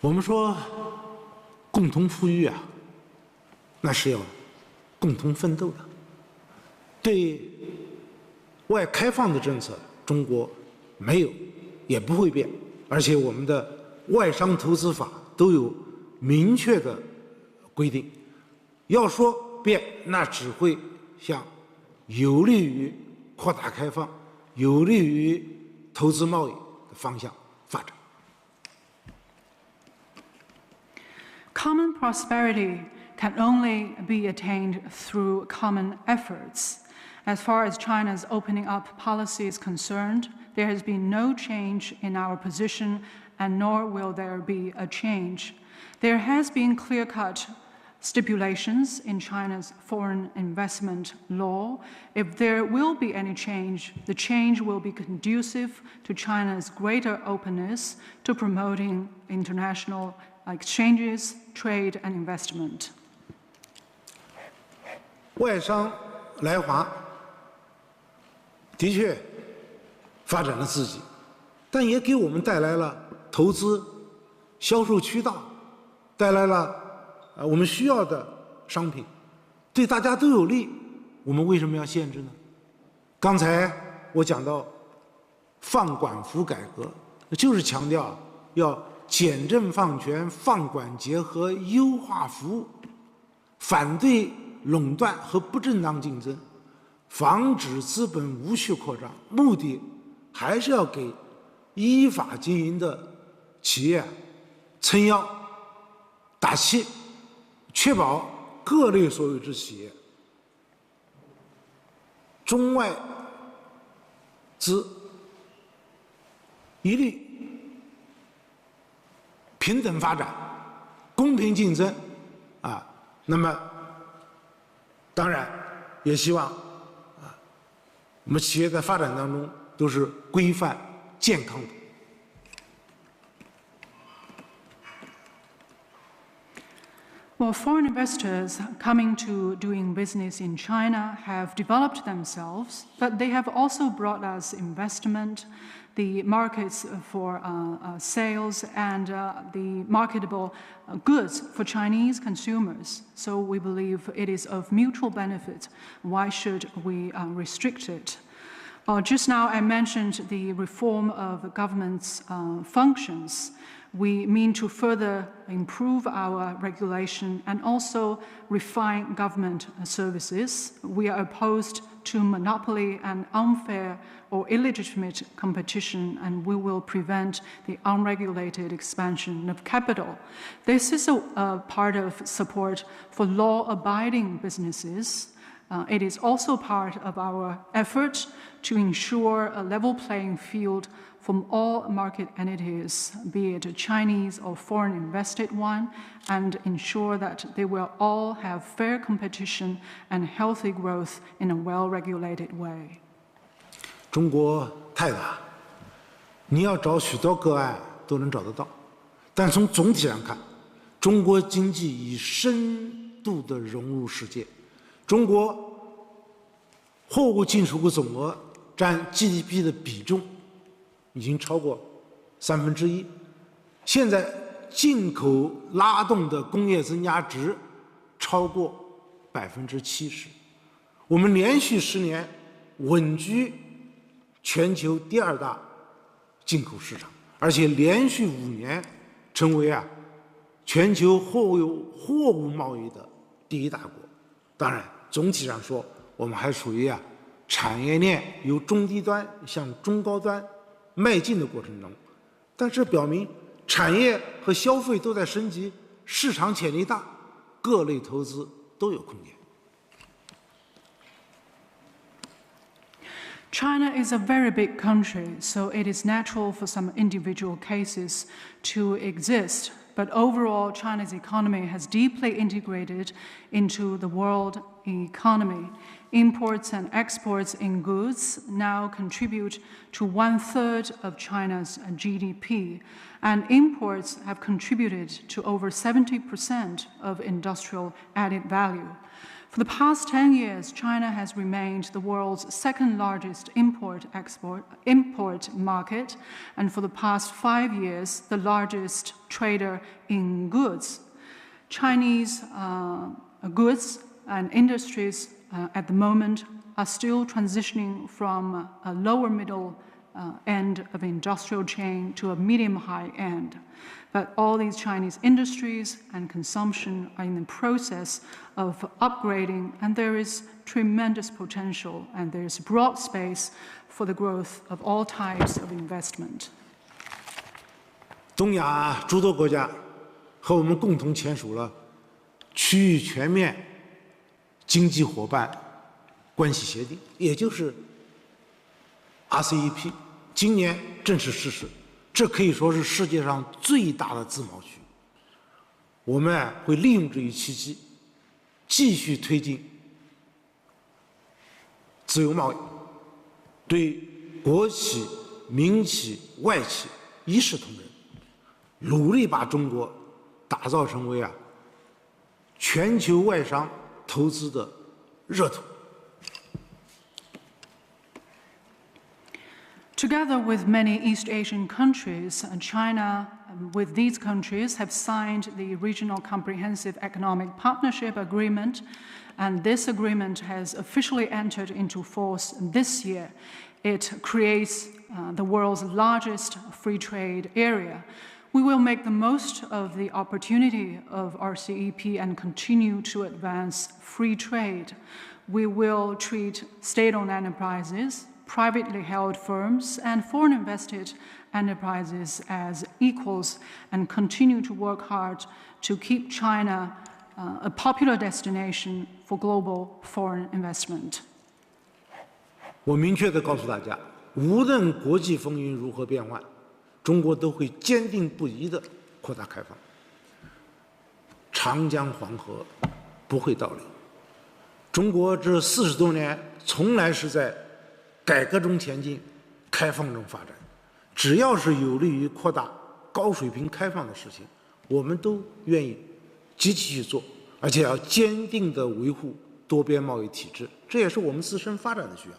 我们说共同富裕啊，那是要共同奋斗的。对外开放的政策，中国没有，也不会变，而且我们的外商投资法都有明确的规定。要说变，那只会向有利于扩大开放、有利于投资贸易的方向发展。Common prosperity can only be attained through common efforts. As far as China's opening up policy is concerned, there has been no change in our position, and nor will there be a change. There has been clear-cut stipulations in China's foreign investment law. If there will be any change, the change will be conducive to China's greater openness to promoting international exchanges, trade, and investment. 外商来华的确发展了自己，但也给我们带来了投资、销售渠道，带来了我们需要的商品，对大家都有利。我们为什么要限制呢？刚才我讲到放管服改革，就是强调要简政放权、放管结合、优化服务，反对垄断和不正当竞争，防止资本无序扩张，目的还是要给依法经营的企业撑腰打气，确保各类所有制企业中外资一律平等发展、公平竞争啊。那么当然也希望我们企业在发展当中都是规范健康的。Well, foreign investors coming to doing business in China have developed themselves, but they have also brought us investment, the markets for sales, and the marketable goods for Chinese consumers. So we believe it is of mutual benefit. Why should we restrict it? Just now I mentioned the reform of government's functions. We mean to further improve our regulation and also refine government services. We are opposed to monopoly and unfair or illegitimate competition, and we will prevent the unregulated expansion of capital. This is a part of support for law-abiding businesses. It is also part of our effort to ensure a level playing field from all market entities, be it a Chinese or foreign invested one, and ensure that they will all have fair competition and healthy growth in a well-regulated way. 中国太大，你要找许多个案都能找得到，但从总体上看，中国经济已深度地融入世界。中国货物进出口总额占 GDP 的比重已经超过1/3，现在进口拉动的工业增加值超过70%，我们连续10年稳居全球第2大进口市场，而且连续5年成为全球货物贸易的第1大国。当然，总体上说，我们还处于产业链由中低端向中高端迈进的过程中，但这表明产业和消费都在升级，市场潜力大，各类投资都有空间。China is a very big country, so it is natural for some individual cases to exist. But overall, China's economy has deeply integrated into the world economy. Imports and exports in goods now contribute to 1/3 of China's GDP, and imports have contributed to over 70% of industrial added value. For the past 10 years, China has remained the world's second largest import market, and for the past 5 years, the largest trader in goods. Chinese goods and industries at the moment are still transitioning from a lower middle end of industrial chain to a medium-high end. But all these Chinese industries and consumption are in the process of upgrading, and there is tremendous potential, and there is broad space for the growth of all types of investment. 东亚诸多国家和我们共同签署了区域全面经济伙伴关系协定，也就是 RCEP， 今年正式实施。这可以说是世界上最大的自贸区。我们会利用这一契机，继续推进自由贸易，对国企、民企、外企一视同仁，努力把中国打造成为全球外商投资的热土。Together with many East Asian countries, China, with these countries, have signed the Regional Comprehensive Economic Partnership Agreement, and this agreement has officially entered into force this year. It creates the world's largest free trade area. We will make the most of the opportunity of RCEP and continue to advance free trade. We will treat state-owned enterprises, privately held firms, and foreign invested enterprises as equals and continue to work hard to keep China a popular destination for global foreign investment. 我明确地告诉大家，无论国际风云如何变幻，中国都会坚定不移地扩大开放。长江黄河不会倒流。中国这40多年从来是在改革中前进，开放中发展。只要是有利于扩大高水平开放的事情，我们都愿意积极去做，而且要坚定地维护多边贸易体制，这也是我们自身发展的需要。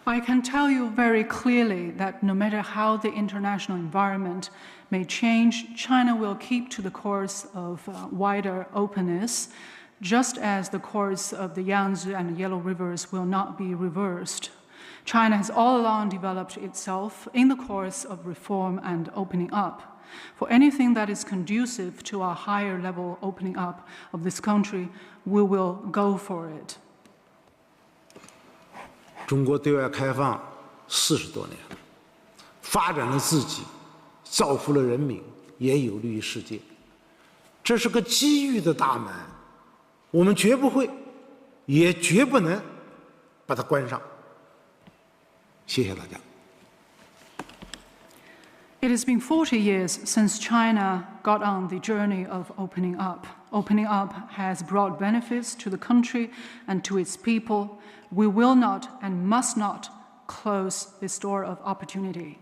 I can tell you very clearly that no matter how the international environment may change, China will keep to the course of wider openness, just as the course of the Yangtze and Yellow Rivers will not be reversed. China has all along developed itself in the course of reform and opening up. For anything that is conducive to a higher level opening up of this country, we will go for it. 中国对外开放40多年，发展了自己，造福了人民，也有利于世界。这是个机遇的大门，我们绝不会，也绝不能把它关上。谢谢大家。It has been 40 years since China got on the journey of opening up. Opening up has brought benefits to the country and to its people. We will not and must not close this door of opportunity.